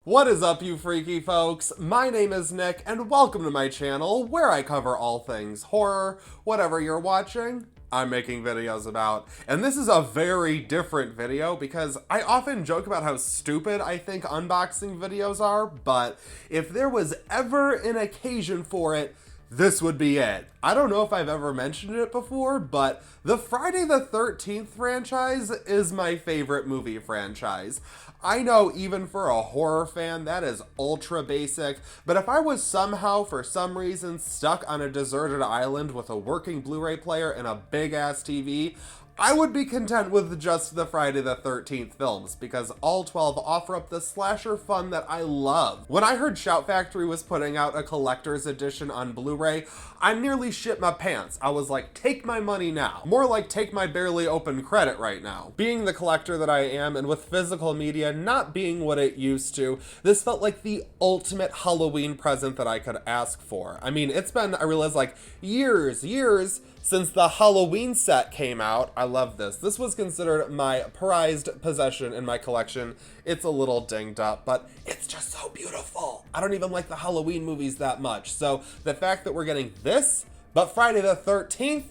What is up, you freaky folks? My name is Nick, and welcome to my channel, where I cover all things horror. Whatever you're watching, I'm making videos about. And this is a very different video because I often joke about how stupid I think unboxing videos are, but if there was ever an occasion for it, this would be it. I don't know if I've ever mentioned it before, but the Friday the 13th franchise is my favorite movie franchise. I know even for a horror fan, that is ultra basic, but if I was somehow, for some reason, stuck on a deserted island with a working Blu-ray player and a big-ass TV, I would be content with just the Friday the 13th films, because all 12 offer up the slasher fun that I love. When I heard Shout Factory was putting out a collector's edition on Blu-ray, I nearly shit my pants. I was like, take my money now. More like, take my barely open credit right now. Being the collector that I am, and with physical media not being what it used to, this felt like the ultimate Halloween present that I could ask for. I mean, it's been, I realize, like, years since the Halloween set came out. I love this. This was considered my prized possession in my collection. It's a little dinged up, but it's just so beautiful. I don't even like the Halloween movies that much. So the fact that we're getting this, but Friday the 13th,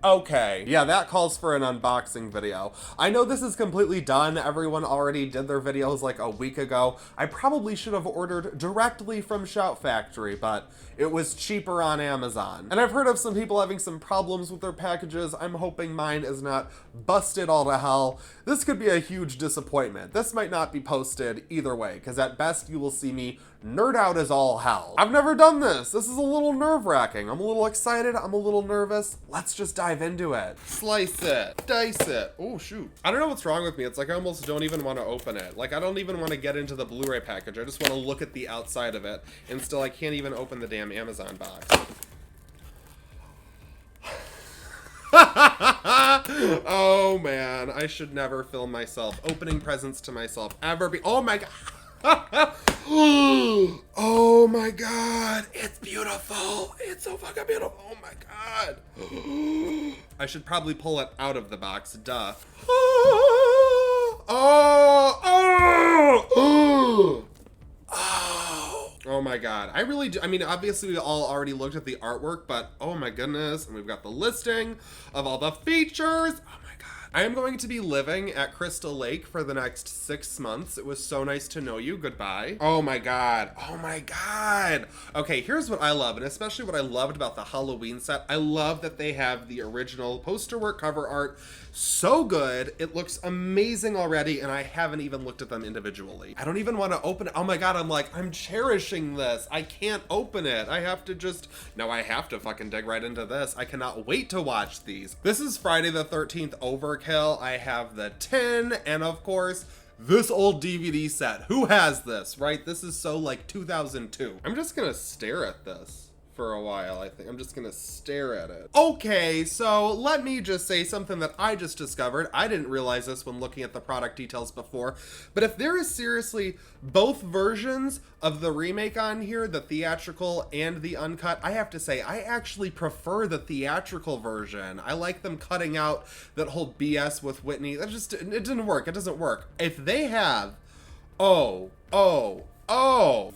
okay. Yeah, that calls for an unboxing video. I know this is completely done. Everyone already did their videos like a week ago. I probably should have ordered directly from Shout Factory, but it was cheaper on Amazon. And I've heard of some people having some problems with their packages. I'm hoping mine is not busted all to hell. This could be a huge disappointment. This might not be posted either way, because at best you will see me nerd out as all hell. I've never done this. This is a little nerve-wracking. I'm a little excited. I'm a little nervous. Let's just dive into it. Slice it. Dice it. Oh, shoot. I don't know what's wrong with me. It's like I almost don't even want to open it. Like, I don't even want to get into the Blu-ray package. I just want to look at the outside of it. And still, I can't even open the damn Amazon box. Oh, man. I should never film myself. Opening presents to myself ever be... Oh, my God. Oh my God, it's beautiful. It's so fucking beautiful. Oh my God. I should probably pull it out of the box, duh. Oh my God. I really do. I mean, obviously we all already looked at the artwork, but oh my goodness. And we've got the listing of all the features. Oh my God. I am going to be living at Crystal Lake for the next 6 months. It was so nice to know you. Goodbye. Oh my God. Oh my God. Okay, here's what I love, and especially what I loved about the Halloween set. I love that they have the original poster work cover art. So good. It looks amazing already, and I haven't even looked at them individually. I don't even want to open it. Oh my God, I'm cherishing this. I can't open it. I have to just, no, I have to fucking dig right into this. I cannot wait to watch these. This is Friday the 13th Overkill. I have the tin, and of course, this old DVD set. Who has this, right? This is so like 2002. I'm just gonna stare at this for a while. I think I'm just gonna stare at it. Okay, so let me just say something that I just discovered. I didn't realize this when looking at the product details before, but if there is seriously both versions of the remake on here, the theatrical and the uncut, I have to say I actually prefer the theatrical version. I like them cutting out that whole BS with Whitney. That just, it didn't work. It doesn't work. If they have, oh,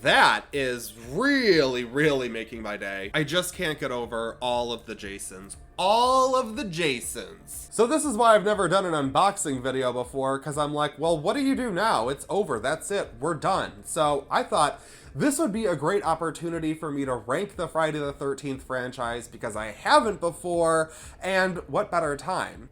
that is really making my day. I just can't get over all of the Jasons. All of the Jasons. So this is why I've never done an unboxing video before, because I'm like, well, what do you do now? It's over. That's it. We're done. So I thought this would be a great opportunity for me to rank the Friday the 13th franchise, because I haven't before, and what better time?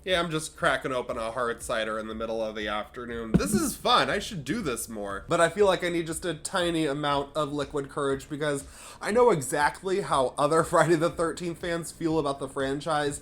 Yeah, I'm just cracking open a hard cider in the middle of the afternoon. This is fun. I should do this more. But I feel like I need just a tiny amount of liquid courage, because I know exactly how other Friday the 13th fans feel about the franchise.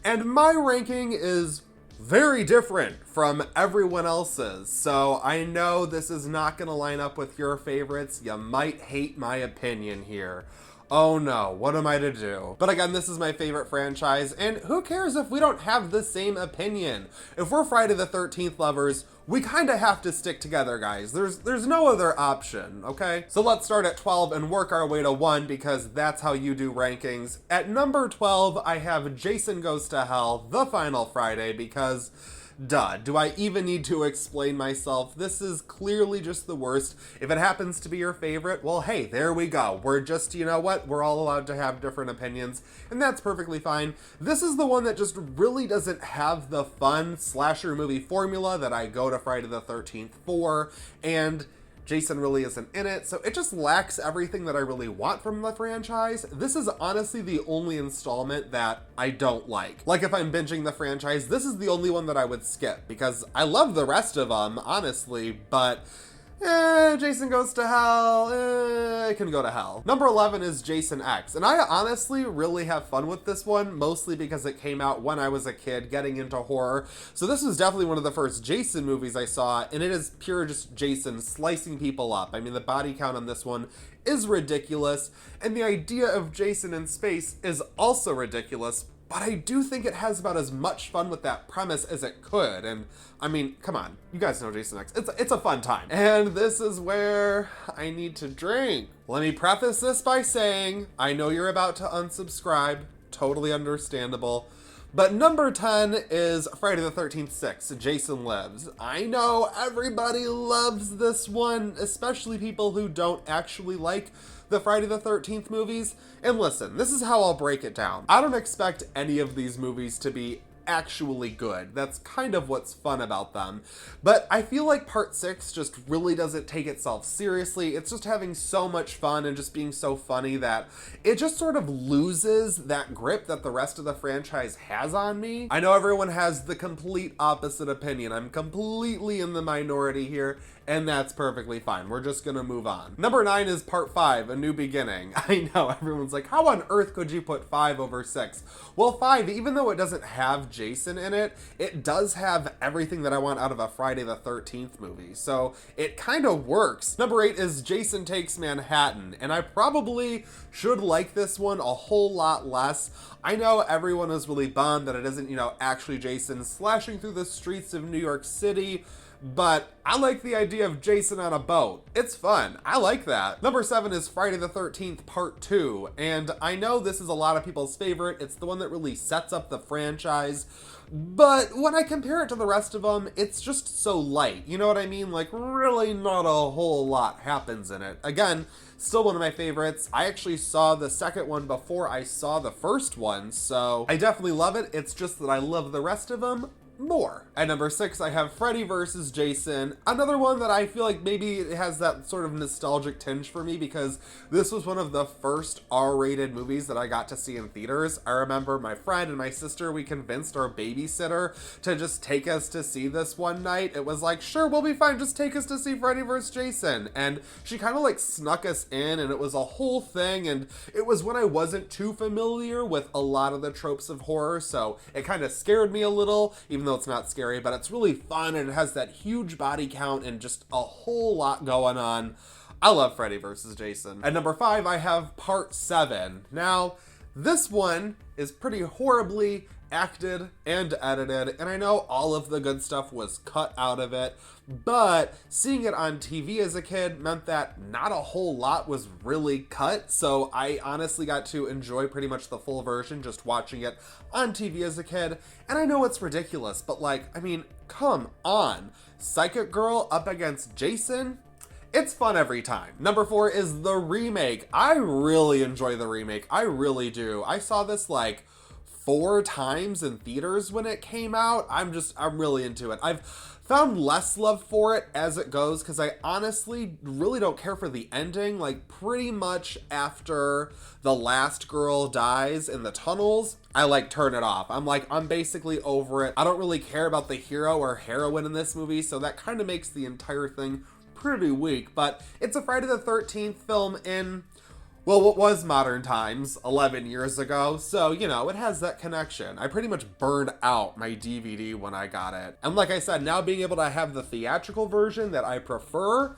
And my ranking is very different from everyone else's. So I know this is not going to line up with your favorites. You might hate my opinion here. Oh no, what am I to do? But again, this is my favorite franchise, and who cares if we don't have the same opinion? If we're Friday the 13th lovers, we kind of have to stick together, guys. There's no other option, okay? So let's start at 12 and work our way to 1, because that's how you do rankings. At number 12, I have Jason Goes to Hell, The Final Friday, because duh, do I even need to explain myself? This is clearly just the worst. If it happens to be your favorite, well, hey, there we go. We're just, you know what? We're all allowed to have different opinions, and that's perfectly fine. This is the one that just really doesn't have the fun slasher movie formula that I go to Friday the 13th for, and Jason really isn't in it, so it just lacks everything that I really want from the franchise. This is honestly the only installment that I don't like. Like, if I'm binging the franchise, this is the only one that I would skip, because I love the rest of them, honestly, but Jason Goes to Hell, it can go to hell. Number 11 is Jason X, and I honestly really have fun with this one, mostly because it came out when I was a kid getting into horror. So this was definitely one of the first Jason movies I saw, and it is pure just Jason slicing people up. I mean, the body count on this one is ridiculous, and the idea of Jason in space is also ridiculous, but I do think it has about as much fun with that premise as it could. And I mean, come on, you guys know Jason X. It's a fun time. And this is where I need to drink. Let me preface this by saying, I know you're about to unsubscribe, totally understandable. But number 10 is Friday the 13th 6, Jason Lives. I know everybody loves this one, especially people who don't actually like the Friday the 13th movies. And listen, this is how I'll break it down. I don't expect any of these movies to be actually good. That's kind of what's fun about them. But I feel like part 6 just really doesn't take itself seriously. It's just having so much fun and just being so funny that it just sort of loses that grip that the rest of the franchise has on me. I know everyone has the complete opposite opinion. I'm completely in the minority here, and that's perfectly fine. We're just gonna move on. Number 9 is part 5, A New Beginning. I know, everyone's like, how on earth could you put 5 over 6? Well, 5, even though it doesn't have Jason in it, it does have everything that I want out of a Friday the 13th movie, so it kind of works. Number 8 is Jason Takes Manhattan, and I probably should like this one a whole lot less. I know everyone is really bummed that it isn't, you know, actually Jason slashing through the streets of New York City, but I like the idea of Jason on a boat. It's fun. I like that. Number 7 is Friday the 13th Part 2, and I know this is a lot of people's favorite. It's the one that really sets up the franchise, but when I compare it to the rest of them, it's just so light. You know what I mean? Like, really not a whole lot happens in it. Again, still one of my favorites. I actually saw the second one before I saw the first one, so I definitely love it. It's just that I love the rest of them more. At number 6, I have Freddy vs. Jason, another one that I feel like maybe it has that sort of nostalgic tinge for me because this was one of the first R-rated movies that I got to see in theaters. I remember my friend and my sister, we convinced our babysitter to just take us to see this one night. It was like, sure, we'll be fine, just take us to see Freddy vs. Jason. And she kind of like snuck us in, and it was a whole thing, and it was when I wasn't too familiar with a lot of the tropes of horror, so it kind of scared me a little, even though it's not scary, but it's really fun, and it has that huge body count and just a whole lot going on. I love Freddy vs. Jason. At number 5, I have Part 7. Now, this one is pretty horribly acted and edited, and I know all of the good stuff was cut out of it, but seeing it on TV as a kid meant that not a whole lot was really cut, so I honestly got to enjoy pretty much the full version just watching it on TV as a kid. And I know it's ridiculous, but like, I mean, come on. Psychic Girl up against Jason? It's fun every time. Number 4 is the remake. I really enjoy the remake. I really do. I saw this like 4 times in theaters when it came out. I'm really into it. I've found less love for it as it goes because I honestly really don't care for the ending. Like, pretty much after the last girl dies in the tunnels, I like turn it off. I'm basically over it. I don't really care about the hero or heroine in this movie, so that kind of makes the entire thing pretty weak. But it's a Friday the 13th film in, well, what was modern times 11 years ago, so, you know, it has that connection. I pretty much burned out my DVD when I got it. And like I said, now being able to have the theatrical version that I prefer,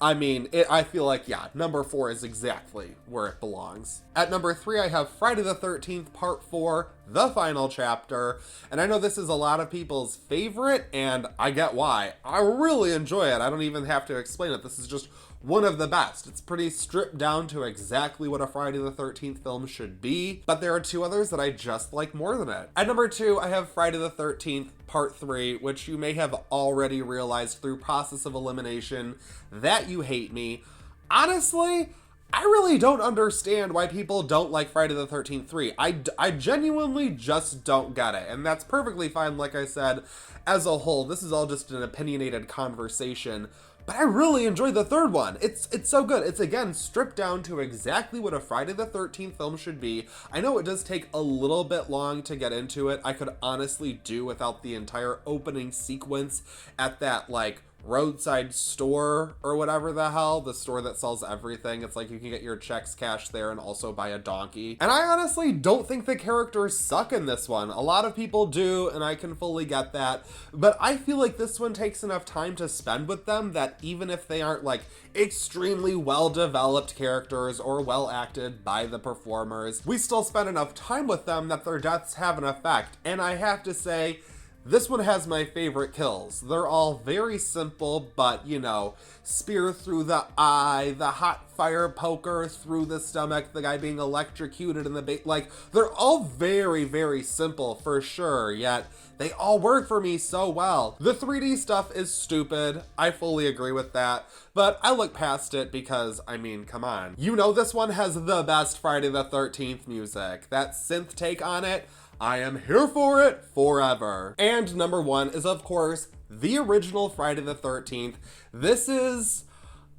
I mean, I feel like, yeah, number 4 is exactly where it belongs. At number 3, I have Friday the 13th Part 4, the final chapter. And I know this is a lot of people's favorite, and I get why. I really enjoy it. I don't even have to explain it. This is just one of the best. It's pretty stripped down to exactly what a Friday the 13th film should be, but there are two others that I just like more than it. At number 2, I have Friday the 13th Part 3, which you may have already realized through process of elimination that you hate me. Honestly, I really don't understand why people don't like Friday the 13th 3. I genuinely just don't get it, and that's perfectly fine. Like I said, as a whole, this is all just an opinionated conversation. But I really enjoyed the third one. It's so good. It's, again, stripped down to exactly what a Friday the 13th film should be. I know it does take a little bit long to get into it. I could honestly do without the entire opening sequence at that, like, roadside store or whatever the hell, the store that sells everything. It's like you can get your checks cashed there and also buy a donkey. And I honestly don't think the characters suck in this one. A lot of people do, and I can fully get that, but I feel like this one takes enough time to spend with them that even if they aren't like extremely well developed characters or well acted by the performers, we still spend enough time with them that their deaths have an effect. And I have to say, this one has my favorite kills. They're all very simple, but, you know, spear through the eye, the hot fire poker through the stomach, the guy being electrocuted in the like, they're all very, very simple for sure, yet they all work for me so well. The 3D stuff is stupid. I fully agree with that, but I look past it because, I mean, come on. You know this one has the best Friday the 13th music. That synth take on it, I am here for it forever. And number 1 is, of course, the original Friday the 13th. This is,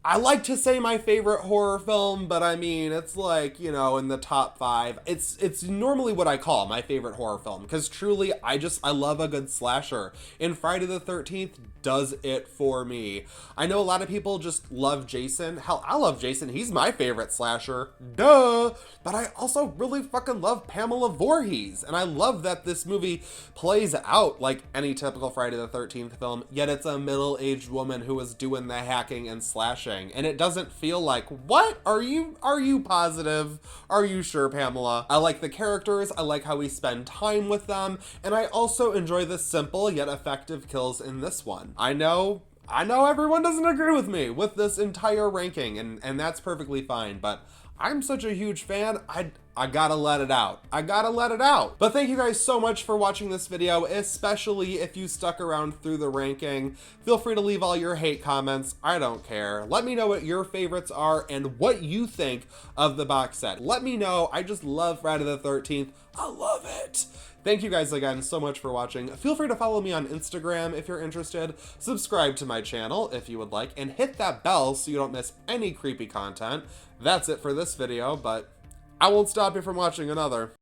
I like to say, my favorite horror film, but I mean, it's like, you know, in the top 5. It's normally what I call my favorite horror film, because truly, I love a good slasher. And Friday the 13th does it for me. I know a lot of people just love Jason. Hell, I love Jason. He's my favorite slasher. Duh! But I also really fucking love Pamela Voorhees. And I love that this movie plays out like any typical Friday the 13th film, yet it's a middle-aged woman who is doing the hacking and slashing. And it doesn't feel like, what? Are you positive? Are you sure, Pamela? I like the characters. I like how we spend time with them. And I also enjoy the simple yet effective kills in this one. I know everyone doesn't agree with me with this entire ranking, and that's perfectly fine, but I'm such a huge fan, I gotta let it out. I gotta let it out. But thank you guys so much for watching this video, especially if you stuck around through the ranking. Feel free to leave all your hate comments. I don't care. Let me know what your favorites are and what you think of the box set. Let me know. I just love Friday the 13th. I love it. Thank you guys again so much for watching. Feel free to follow me on Instagram if you're interested. Subscribe to my channel if you would like, and hit that bell so you don't miss any creepy content. That's it for this video, but I won't stop you from watching another.